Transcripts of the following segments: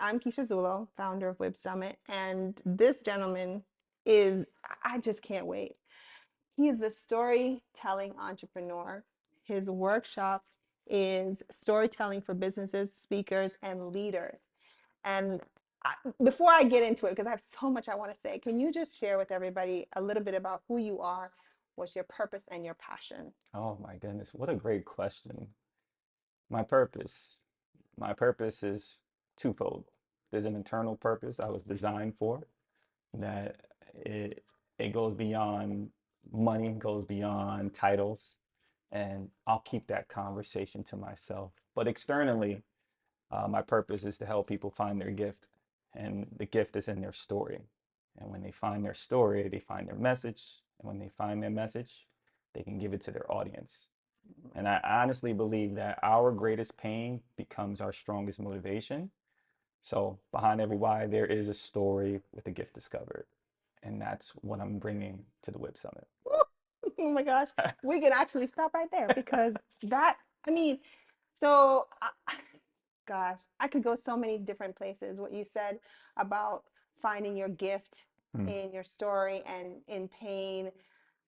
I'm Kisha Zullo, founder of WIB Summit, and this gentleman is, I just can't wait. He is the storytelling entrepreneur. His workshop is storytelling for businesses, speakers, and leaders. And before I get into it, because I have so much I want to say, can you just share with everybody a little bit about who you are, what's your purpose and your passion? Oh my goodness, what a great question. My purpose. My purpose is twofold. There's an internal purpose I was designed for that it goes beyond money, goes beyond titles, and I'll keep that conversation to myself. But externally, my purpose is to help people find their gift, and the gift is in their story. And when they find their story, they find their message, and when they find their message, they can give it to their audience. And I honestly believe that our greatest pain becomes our strongest motivation. So behind every why, there is a story with a gift discovered. And that's what I'm bringing to the WIB Summit. Oh my gosh, we can actually stop right there because that, I mean, so gosh, I could go so many different places. What you said about finding your gift Mm, in your story and in pain,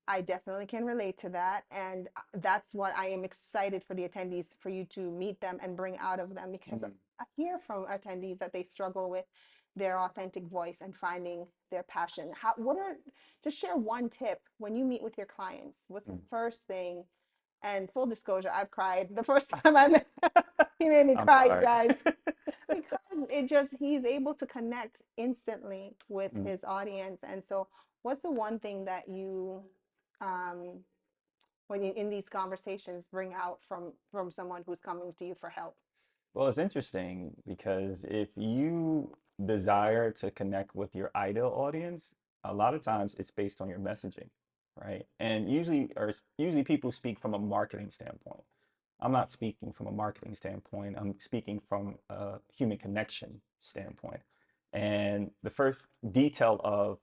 I definitely can relate to that. And that's what I am excited for the attendees, for you to meet them and bring out of them, because mm, I hear from attendees that they struggle with their authentic voice and finding their passion. Just share one tip when you meet with your clients. What's the mm. first thing? And full disclosure, I've cried the first time I met. He made me I'm cry, you sorry. guys, because he's able to connect instantly with Mm. his audience. And so, what's the one thing that you, um, when you in these conversations, bring out from someone who's coming to you for help? Well, it's interesting because if you desire to connect with your ideal audience, a lot of times it's based on your messaging, right? And usually people speak from a marketing standpoint. I'm not speaking from a marketing standpoint. I'm speaking from a human connection standpoint. And the first detail of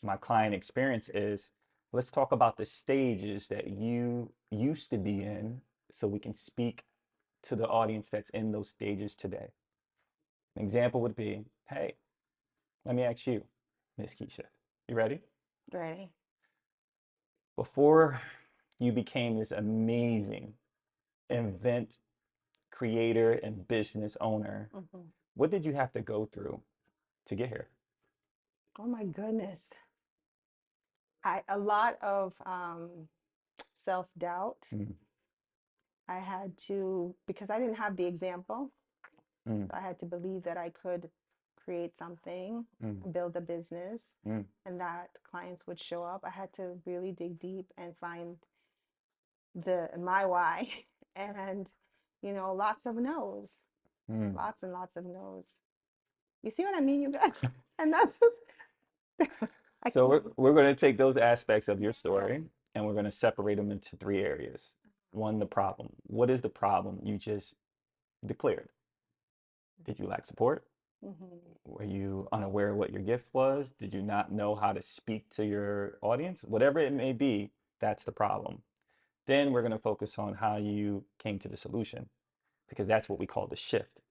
my client experience is let's talk about the stages that you used to be in so we can speak to the audience that's in those stages today. An example would be, hey, let me ask you, Miss Keisha, you ready? Ready? Before you became this amazing event creator and business owner, Hmm. what did you have to go through to get here? Oh my goodness. A lot of self-doubt. Mm, I had to, because I didn't have the example, mm, so I had to believe that I could create something, mm, build a business, mm, and that clients would show up. I had to really dig deep and find the my why, and lots of no's, mm. lots and lots of no's. You see what I mean, you guys? And that's just I So can't. we're going to take those aspects of your story and we're going to separate them into three areas. One, the problem. What is the problem you just declared? Did you lack support? Mhm. Were you unaware of what your gift was? Did you not know how to speak to your audience? Whatever it may be, that's the problem. Then we're going to focus on how you came to the solution because that's what we call the shift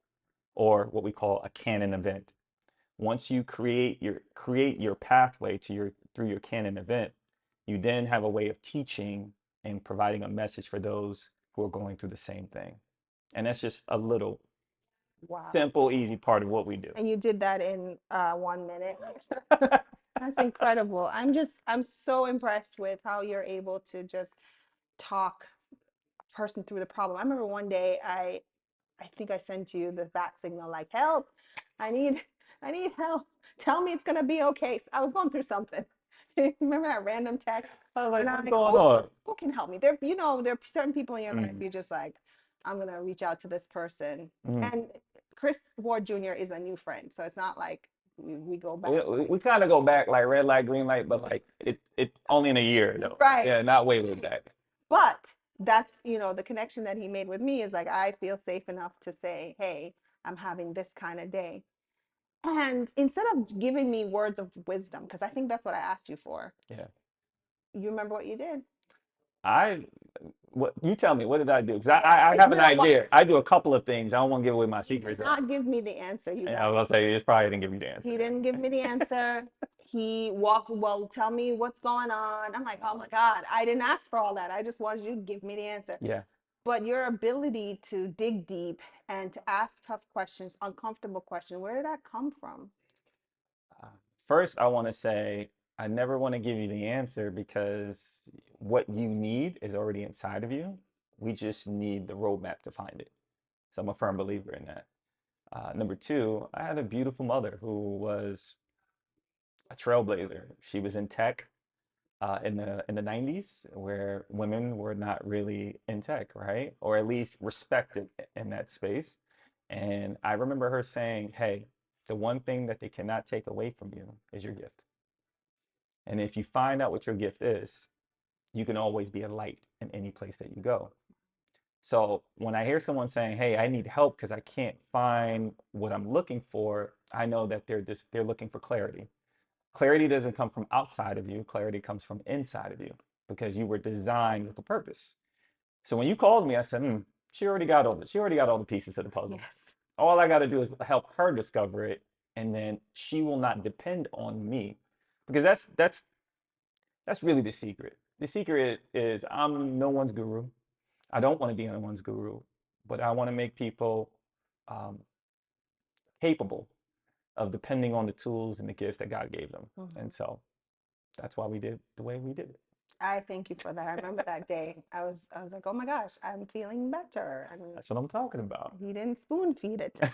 or what we call a canon event. Once you create your pathway to your through your canon event, you then have a way of teaching and providing a message for those who are going through the same thing. And that's just a little Wow. simple, easy part of what we do. And you did that in 1 minute. That's incredible. I'm so impressed with how you're able to just talk a person through the problem. I remember one day I think I sent you the bat signal like, help, I need I need help. Tell me it's gonna be okay. I was going through something. Remember that random text? I was And like, I'm what's like, going on? who can help me? There are certain people in your life Mm, you're just like, I'm gonna reach out to this person. mm. And Chris Ward Jr. is a new friend, so it's not like we go We, back we, like we kind of go back like red light, green light, but like it only in a year though. right. Yeah, not way back. But that's, the connection that he made with me is like, I feel safe enough to say, hey, I'm having this kind of day. And instead of giving me words of wisdom, because I think that's what I asked you for, Yeah. you remember what you did? I What you tell me? What did I do? Because Yeah, I it's have an been a while. idea. I do a couple of things. I don't want to give away my He did secrets. not give me the answer, you Yeah, I was guys. gonna say it's probably didn't give you the answer. He didn't give me the answer. He walked, well, tell me what's going on. I'm like, oh my God, I didn't ask for all that. I just wanted you to give me the answer. Yeah. But your ability to dig deep and to ask tough questions, uncomfortable questions, where did that come from? Uh, First, I want to say I never want to give you the answer because what you need is already inside of you. We just need the roadmap to find it. So I'm a firm believer in that. Number two, I had a beautiful mother who was a trailblazer. She was in tech in the 90s, where women were not really in tech, right? Or at least respected in that space. And I remember her saying, "Hey, the one thing that they cannot take away from you is your gift. And if you find out what your gift is, you can always be a light in any place that you go." So when I hear someone saying, "Hey, I need help because I can't find what I'm looking for," I know that they're looking for clarity. Clarity doesn't come from outside of you. Clarity comes from inside of you because you were designed with a purpose. So when you called me, I said, she already got all the pieces to the puzzle. Yes. All I got to do is help her discover it, and then she will not depend on me, because that's really the secret. The secret is I'm no one's guru. I don't want to be anyone's guru, but I want to make people um, capable of depending on the tools and the gifts that God gave them. And Mhm. so that's why we did the way we did it. I thank you for that. I remember that day. I was like, oh my gosh, I'm feeling better. And That's what I'm talking about. he didn't spoon feed it to me.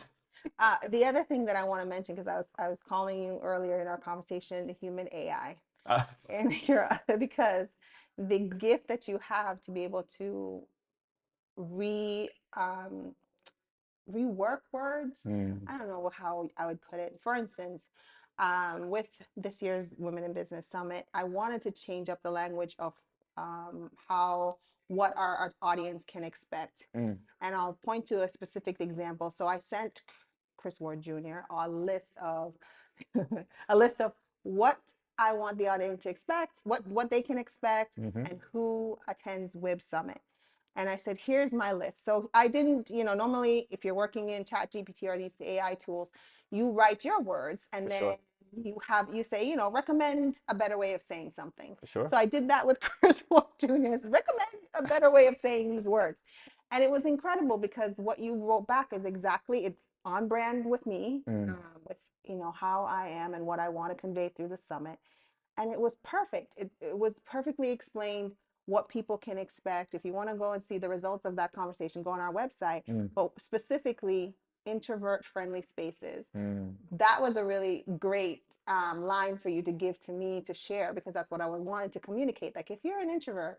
The other thing that I want to mention, because I was calling you earlier in our conversation, the human AI, Uh, and you're because the gift that you have to be able to re um, rework words. mm, I don't know how I would put it. For instance, with this year's Women in Business Summit, I wanted to change up the language of how what our audience can expect. mm, And I'll point to a specific example. So I sent Chris Ward Jr. a list of a list of what I want the audience to expect, what they can expect, hmm and who attends WIB Summit. And I said, here's my list. So I didn't, normally if you're working in Chat GPT or these AI tools, you write your words and for then sure, you say, recommend a better way of saying something. for sure. So I did that with Chris Ward Jr. Recommend a better way of saying these words. And it was incredible because what you wrote back is exactly, it's on brand with me, Mm, with, how I am and what I want to convey through the summit. And it was perfect. It was perfectly explained what people can expect. If you want to go and see the results of that conversation, go on our website, mm, but specifically introvert friendly spaces. mm. That was a really great line for you to give to me to share, because that's what I wanted to communicate. Like, if you're an introvert,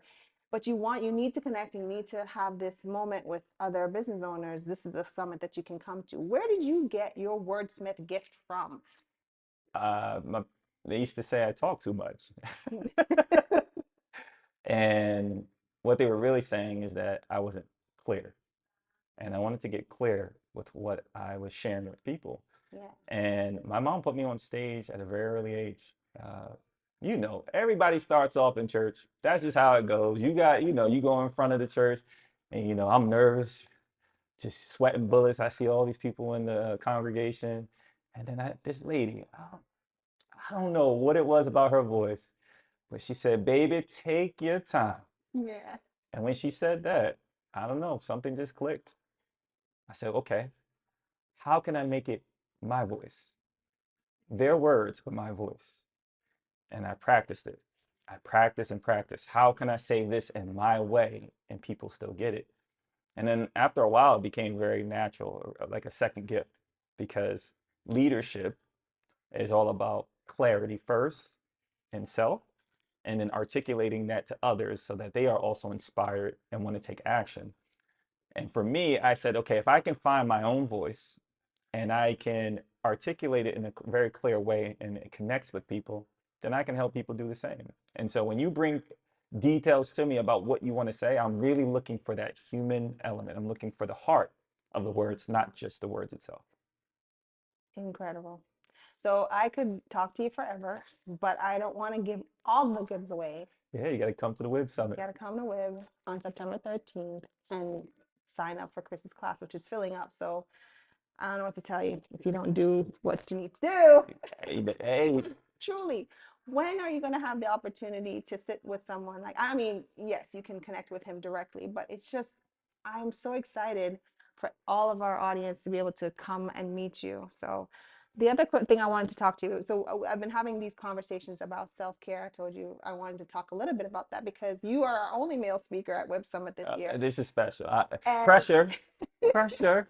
but you need to connect, you need to have this moment with other business owners, this is the summit that you can come to. Where did you get your wordsmith gift from? My, they used to say I talk too much. And what they were really saying is that I wasn't clear. And I wanted to get clear with what I was sharing with people. Yeah. And my mom put me on stage at a very early age. Everybody starts off in church. That's just how it goes. You go in front of the church, and I'm nervous, just sweating bullets. I see all these people in the congregation, and then this lady, I don't know what it was about her voice, but she said, "Baby, take your time." Yeah. And when she said that, I don't know, something just clicked. I said, "Okay, how can I make it my voice? Their words, but my voice." And I practiced it. I practice and practice. How can I say this in my way and people still get it? And then after a while, it became very natural, like a second gift, because leadership is all about clarity first in self, and then articulating that to others so that they are also inspired and want to take action. And for me, I said, okay, if I can find my own voice and I can articulate it in a very clear way and it connects with people, then I can help people do the same. And so when you bring details to me about what you want to say, I'm really looking for that human element. I'm looking for the heart of the words, not just the words itself. Incredible. So I could talk to you forever, but I don't want to give all the goods away. Yeah, you got to come to the WIB You Summit. got to come to WIB on September 13th and sign up for Chris's class, which is filling up. So I don't know what to tell you if you don't do what you need to do. Hey, Truly, when are you going to have the opportunity to sit with someone like, I mean, yes, you can connect with him directly, but it's just, I'm so excited for all of our audience to be able to come and meet you. So the other thing I wanted to talk to you, so I've been having these conversations about self-care. I told you I wanted to talk a little bit about that because you are our only male speaker at WIB Summit this year. this is special. And Pressure, pressure.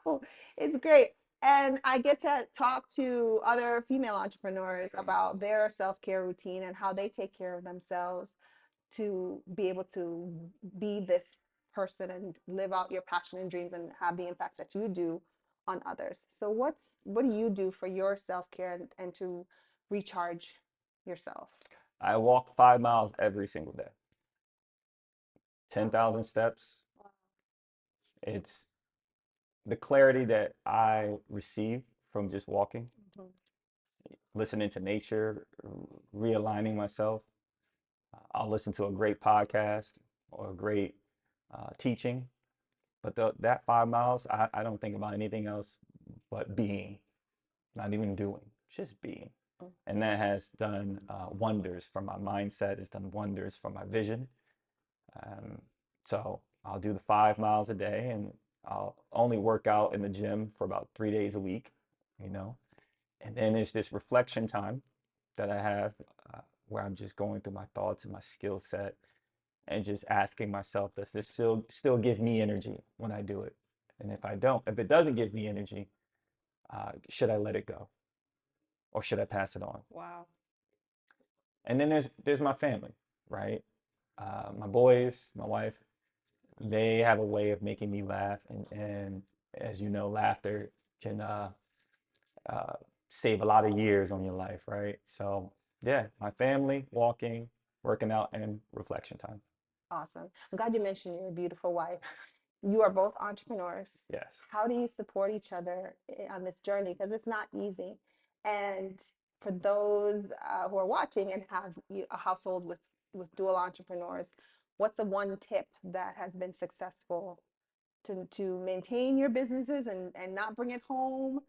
no, it's great. And I get to talk to other female entrepreneurs about their self-care routine and how they take care of themselves to be able to be this person and live out your passion and dreams and have the impact that you do on others. So what do you do for your self-care and to recharge yourself? I walk 5 miles every single day. 10,000 steps. It's the clarity that I receive from just walking, Mhm. listening to nature, realigning myself. I'll listen to a great podcast or a great teaching. But that 5 miles, I don't think about anything else but being, not even doing, just being. And that has done wonders for my mindset. It's done wonders for my vision. Um, so I'll do the 5 miles a day, and I'll only work out in the gym for about 3 days a week, you know. And then it's this reflection time that I have where I'm just going through my thoughts and my skill set and just asking myself, does this still give me energy when I do it? And if it doesn't give me energy, should I let it go or should I pass it on? Wow. And then there's my family, right? My boys, my wife, they have a way of making me laugh, and as you know, laughter can uh, save a lot of years on your life, right? So yeah, my family, walking, working out, and reflection time. Awesome. I'm glad you mentioned your beautiful wife. You are both entrepreneurs. Yes. How do you support each other on this journey? Because it's not easy. And for those who are watching and have a household with dual entrepreneurs, what's the one tip that has been successful to maintain your businesses and not bring it home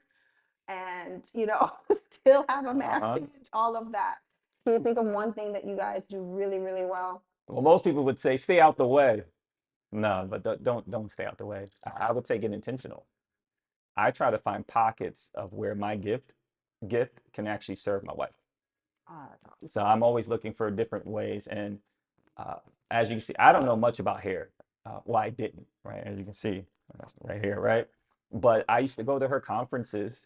and still have a Uh-huh. marriage, all of that? Can you think of one thing that you guys do really, really well? Well, most people would say stay out the way. No, but don't stay out the way. I would say get intentional. I try to find pockets of where my gift can actually serve my wife. Oh, that's awesome. So I'm always looking for different ways. And uh, as you can see, I don't know much about hair. Well, I didn't, right? As you can see right here, right? But I used to go to her conferences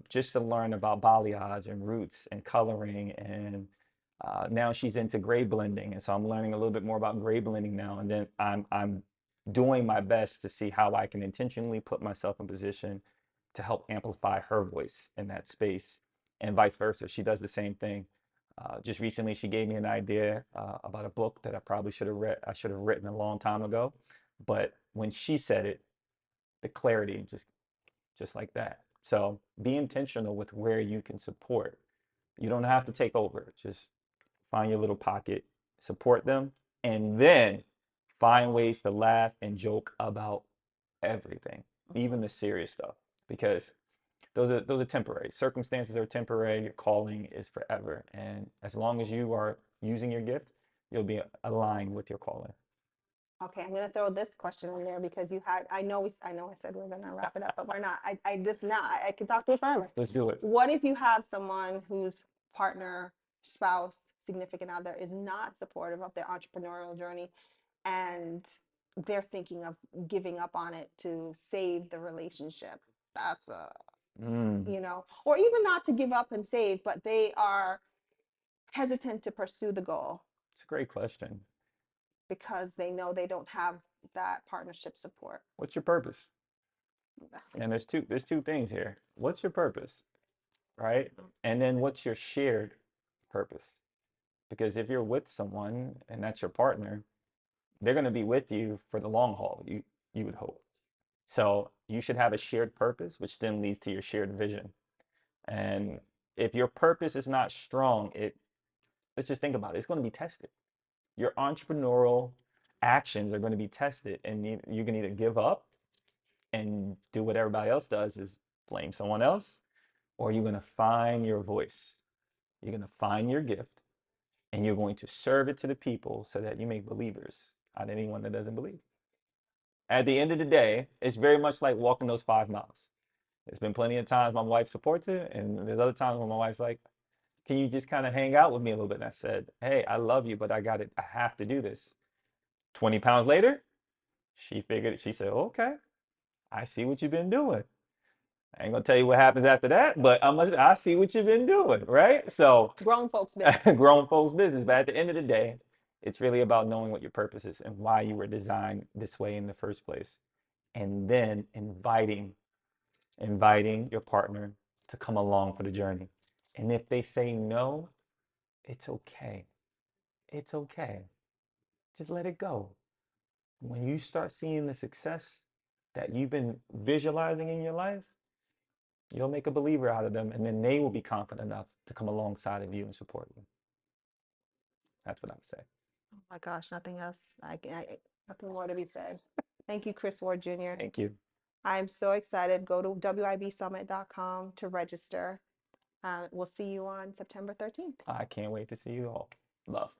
just to learn about balayage and roots and coloring. And now she's into gray blending. And so I'm learning a little bit more about gray blending now. And then I'm doing my best to see how I can intentionally put myself in position to help amplify her voice in that space and vice versa. She does the same thing. Just recently, she gave me an idea about a book that I probably should have read. I should have written a long time ago, but when she said it, the clarity just like that. So be intentional with where you can support. You don't have to take over. Just find your little pocket, support them, and then find ways to laugh and joke about everything, even the serious stuff, because those are temporary. Circumstances are temporary. Your calling is forever, and as long as you are using your gift, you'll be aligned with your calling. Okay, I'm gonna throw this question in there because I know I said we're gonna wrap it up, but we're not. I just now I could talk to you forever. Let's do it. What if you have someone whose partner, spouse, significant other is not supportive of their entrepreneurial journey and they're thinking of giving up on it to save the relationship? That's Mm, or even not to give up and save, but they are hesitant to pursue the goal it's a great question. because they know they don't have that partnership support. What's your purpose? And there's two things here. What's your purpose, right? And then what's your shared purpose? Because if you're with someone and that's your partner, they're going to be with you for the long haul, you would hope. So you should have a shared purpose, which then leads to your shared vision. And if your purpose is not strong, let's just think about it. It's going to be tested. Your entrepreneurial actions are going to be tested, and you can either give up and do what everybody else does, is blame someone else, or you're going to find your voice. You're going to find your gift, and you're going to serve it to the people so that you make believers out of anyone that doesn't believe. At the end of the day, it's very much like walking those 5 miles. There's been plenty of times my wife supports it, and there's other times when my wife's like, can you just kind of hang out with me a little bit? And I said, hey, I love you, but I got it. I have to do this. 20 pounds later, she figured it. She said, okay, I see what you've been doing. I ain't gonna tell you what happens after that, but I see what you've been doing, right? So Grown folks business. grown folks business. But at the end of the day, it's really about knowing what your purpose is and why you were designed this way in the first place. And then inviting your partner to come along for the journey. And if they say no, it's okay. It's okay. Just let it go. When you start seeing the success that you've been visualizing in your life, you'll make a believer out of them, and then they will be confident enough to come alongside of you and support you. That's what I would say. Oh my gosh, nothing else. Nothing more to be said. Thank you, Chris Ward Jr. Thank you. I'm so excited. Go to wibsummit.com to register. We'll see you on September 13th. I can't wait to see you all. Love.